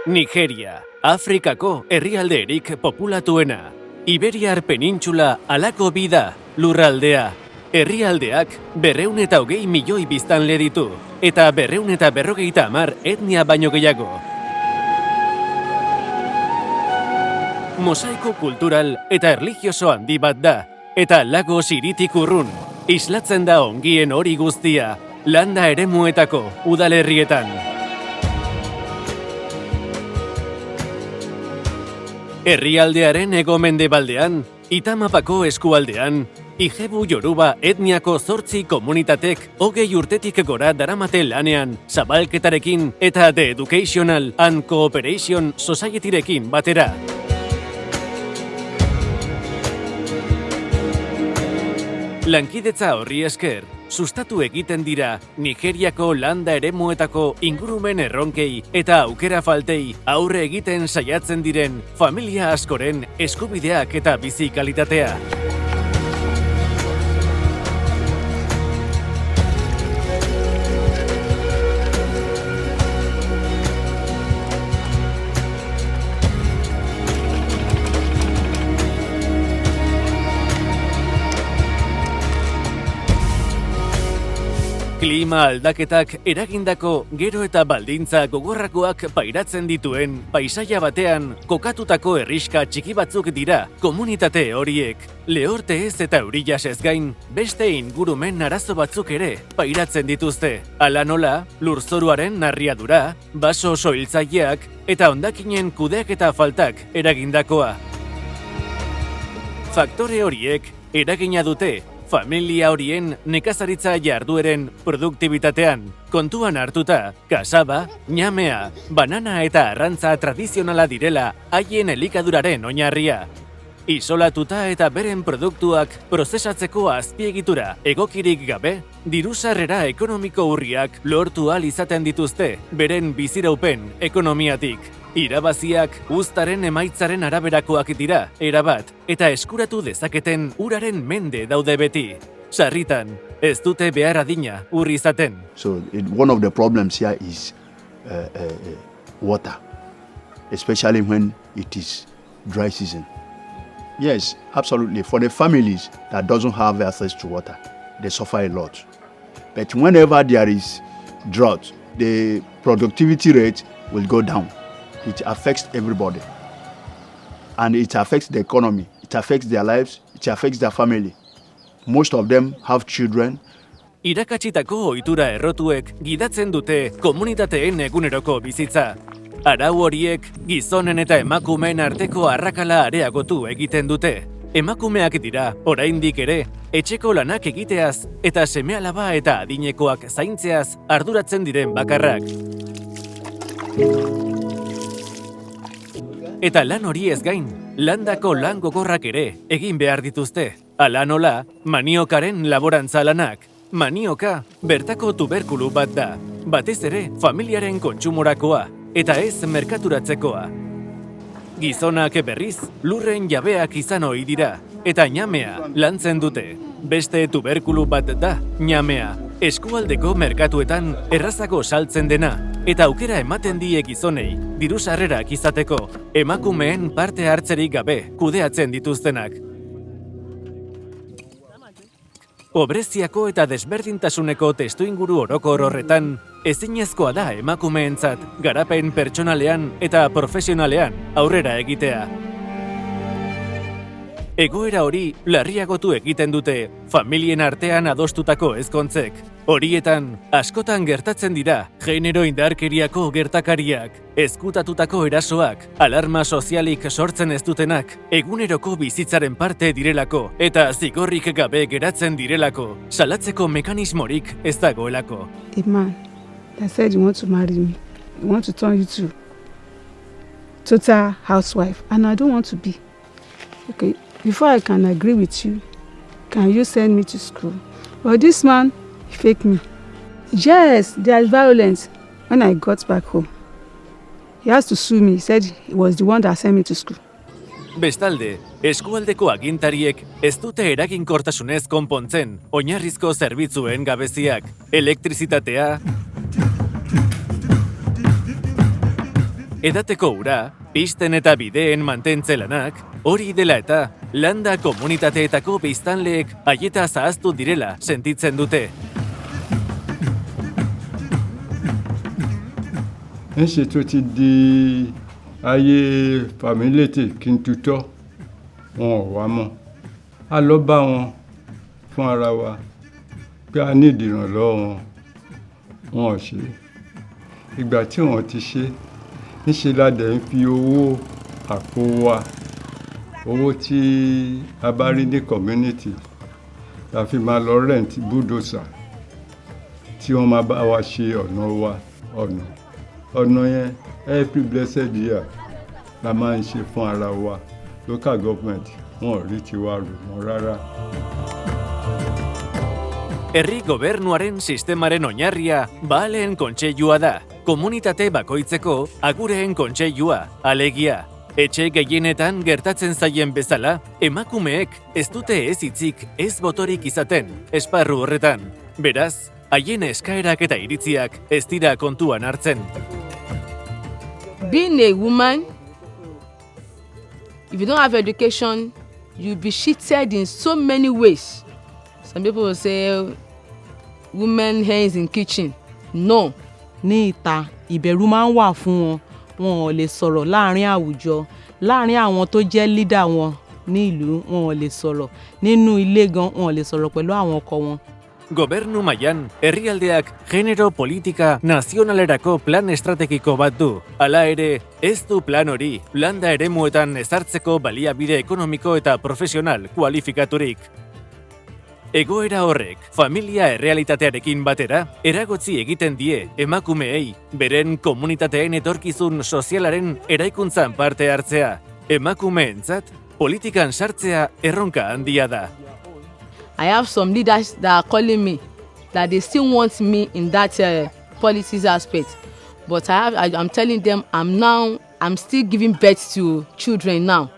Nigeria, Afrikako herrialderik populatuena. Iberiar penintxula halako bida, lurraldea. Herrialdeak 220 milioi biztanle ditu, eta 250 etnia baino gehiago. Mosaiko kultural eta erlijioso handi bat da, eta Lagos hiritik urrun, islatzen da ongien hori guztia, landa eremuetako udalerrietan. Herrialdearen hego-mendebaldean, Itamapako eskualdean, Ijebu Yoruba etniako 8 komunitatek 20 urtetik gora daramate lanean, zabalketarekin eta The Educational and Cooperation Societyrekin batera. Lankidetza horri esker, sustatu egiten dira Nigeriako landa eremuetako ingurumen erronkei eta aukera faltei aurre egiten saiatzen diren familia askoren eskubideak eta bizi kalitatea. Klima aldaketak eragindako gero eta baldintza gogorrakoak pairatzen dituen paisaia batean kokatutako herriska txiki batzuk dira komunitate horiek. Lehorte ez eta eurilaz ez gain, beste ingurumen arazo batzuk ere pairatzen dituzte. Hala nola, lurzoruaren narriadura, baso soiltzaileak eta hondakinen kudeaketa faltak eragindakoa. Faktore horiek eragina dute familia horien nekazaritza jardueren produktibitatean, kontuan hartuta, kasaba, ñamea, banana eta arrantza tradizionala direla haien elikaduraren oinarria. Isolatuta eta beren produktuak prozesatzeko azpiegitura egokirik gabe, diru-sarrera ekonomiko urriak lortu ahal izaten dituzte beren biziraupen ekonomiatik. Irabaziak uztaren emaitzaren araberakoak dira, erabat, eta eskuratu dezaketen uraren mende daude beti. Sarritan, ez dute behar adina ur izaten. So one of the problems here is water, especially when it is dry season. Yes, absolutely. For the families that doesn't have access to water, they suffer a lot. But whenever there is drought, the productivity rate will go down. It affects everybody. And it affects the economy. It affects their lives. It affects their family. Most of them have children. Irakatsitako ohitura errotuek gidatzen dute komunitateen eguneroko bizitza. Arau horiek gizonen eta emakumeen arteko arrakala areagotu egiten dute. Emakumeak dira, oraindik ere, etxeko lanak egiteaz eta seme-alaba eta adinekoak zaintzeaz arduratzen diren bakarrak. Eta lan hori ez gain, landako lan gogorrak ere egin behar dituzte. Hala nola, maniokaren laborantza lanak. Manioka bertako tuberkulu bat da, batez ere familiaren kontsumorakoa eta ez merkaturatzekoa. Gizonak berriz lurren jabeak izan ohi dira eta ñamea lantzen dute. Beste tuberkulu bat da ñamea. Eskualdeko merkatuetan errazako saltzen dena eta aukera ematen die gizonei diru-sarrerak izateko, emakumeen parte hartzerik gabe kudeatzen dituztenak. Pobreziako eta desberdintasuneko testuinguru orokor horretan, ezinezkoa da emakumeentzat garapen pertsonalean eta profesionalean aurrera egitea. Egoera hori larriagotu egiten dute familien artean adostutako ezkontzek. Horietan, askotan gertatzen dira genero indarkeriako gertakariak, ezkutatutako erasoak, alarma sozialik sortzen ez dutenak, eguneroko bizitzaren parte direlako eta zigorrik gabe geratzen direlako, salatzeko mekanismorik ez dagoelako. A man that said you want to marry me, you want to turn you to total housewife, and I don't want to be. Okay, before I can agree with you, can you send me to school? But this man, he faked me. Yes, there is violence. When I got back home, he has to sue me. He said he was the one that sent me to school. Bestalde, eskualdeko agintariek ez dute eraginkortasunez konpontzen oinarrizko zerbitzuen gabeziak, elektrizitatea, Edateko ura, pisten eta bideen mantentze lanak, hori dela eta landa komunitateetako biztanleek haieta zahaztu direla sentitzen dute. ń ṣe tó ti di ayé fàmílétè kí n tutọ́ wọn ò wá mọ́ a lọ bá wọn fún ara wa pé a ní ìdìrànlọ́wọ́ wọn ò ṣe ìgbà tí wọ́n ti ṣe níṣe la dẹ̀ ń fi owó àpò wa owó tí a bá rí ní community la fi máa lọ rent bulldozer tí wọ́n máa bá wa ṣe ọ̀nà yẹn every blessed year la máa ń ṣe fún ara wa local government wọn ò rí tiwa rò mọ́ rárá. Herri gobernuaren sistemaren oinarria Baleen kontseilua da, komunitate bakoitzeko agureen kontseilua, alegia. Etxe gehienetan gertatzen zaien bezala, emakumeek ez dute ez hitzik ez botorik izaten, esparru horretan. Beraz, haien eskaerak eta iritziak ez dira kontuan hartzen. Being a woman, if you don't have education, you'll be cheated in so many ways. Some people will say, women hands in kitchen. No. Ní ìta, ìbẹ̀rù máa ń wà fún wọn ò lè sọ̀rọ̀ láàrin àwùjọ, láàrin àwọn tó jẹ́ leader wọn ní ìlú wọn ò lè sọ̀rọ̀, nínú ilé gan wọn ò lè sọ̀rọ̀ pẹ̀lú àwọn ọkọ wọn. Gobernu mailan, herrialdeak genero politika nazionalerako plan estrategiko bat du. Hala ere, ez du plan hori landa eremuetan ezartzeko baliabide ekonomiko eta profesional kualifikaturik. Egoera horrek, familia errealitatearekin batera, eragotzi egiten die emakumeei, beren komunitateen etorkizun sozialaren eraikuntzan parte hartzea. Emakumeentzat, politikan sartzea erronka handia da. I have some leaders that are calling me that they still want me in that politics aspect. But I'm telling them I'm still giving birth to children now.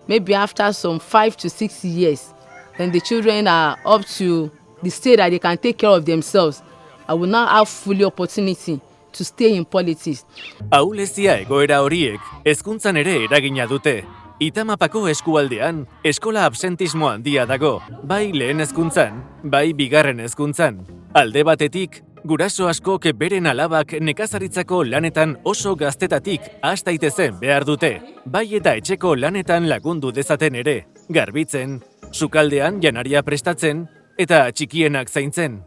Maybe after some 5 to 6 years, when the children are up to the state that they can take care of themselves, I will now have fully opportunity to stay in politics. Ahulezia egoera horiek hezkuntzan ere eragina dute. Itamapako eskualdean eskola absentismo handia dago, bai lehen hezkuntzan, bai bigarren hezkuntzan. Alde batetik, guraso askok beren alabak nekazaritzako lanetan oso gaztetatik has daitezen behar dute, bai eta etxeko lanetan lagundu dezaten ere, garbitzen, sukaldean janaria prestatzen eta txikienak zaintzen.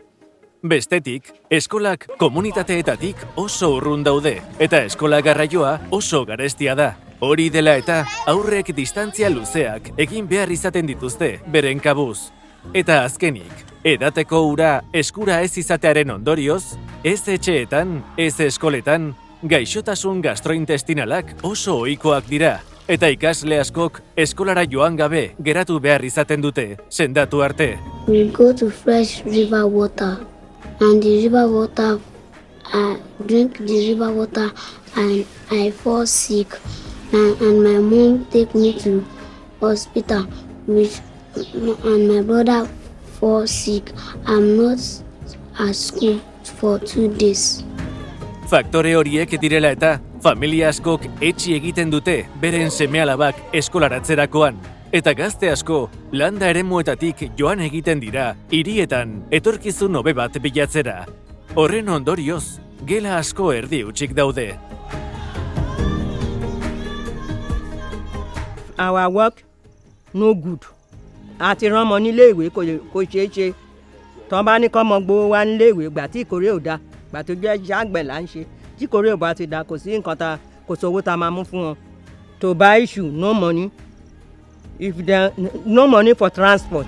Bestetik, eskolak komunitateetatik oso urrun daude, eta eskola garraioa oso garestia da. Hori dela eta aurrek distantzia luzeak egin behar izaten dituzte beren kabuz. Eta azkenik, edateko ura eskura ez izatearen ondorioz, ez etxeetan, ez eskoletan, gaixotasun gastrointestinalak oso ohikoak dira. Eta ikasle askok eskolara joan gabe geratu behar izaten dute, sendatu arte. We go to fresh river water, and the river water, I drink the river water and I fall sick. And my mom take me to hospital, and my brother fall sick. I'm not at school for 2 days. Faktore horiek direla eta familia askok etxi egiten dute beren seme-alabak eskolaratzerakoan. Eta gazte asko landa eremuetatik joan egiten dira hirietan etorkizun hobe bat bilatzera. Horren ondorioz, gela asko erdi hutsik daude. Our work no good. Àti rán ọmọ nílé ìwé kò ṣeé ṣe. Tọ́ bá ní kọ́ ọmọ gbowó wá nílé ìwé gbà tí ìkórè ò dáa, gbà tó jẹ́ iṣẹ́ àgbẹ̀ là ń ṣe. Tí ìkórè ò bá ti dáa, kò sí nǹkan kò sówó tá máa mú fún wọn. To buy issue, no money. If there no money for transport.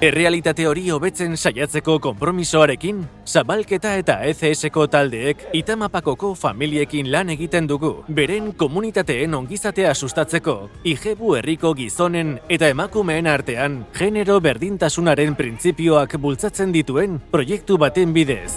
Errealitate hori hobetzen saiatzeko konpromisoarekin, Zabalketa eta ECS-ko taldeek Itamapakoko familiekin lan egiten dugu, beren komunitateen ongizatea sustatzeko, Ijebu herriko gizonen eta emakumeen artean genero berdintasunaren printzipioak bultzatzen dituen proiektu baten bidez.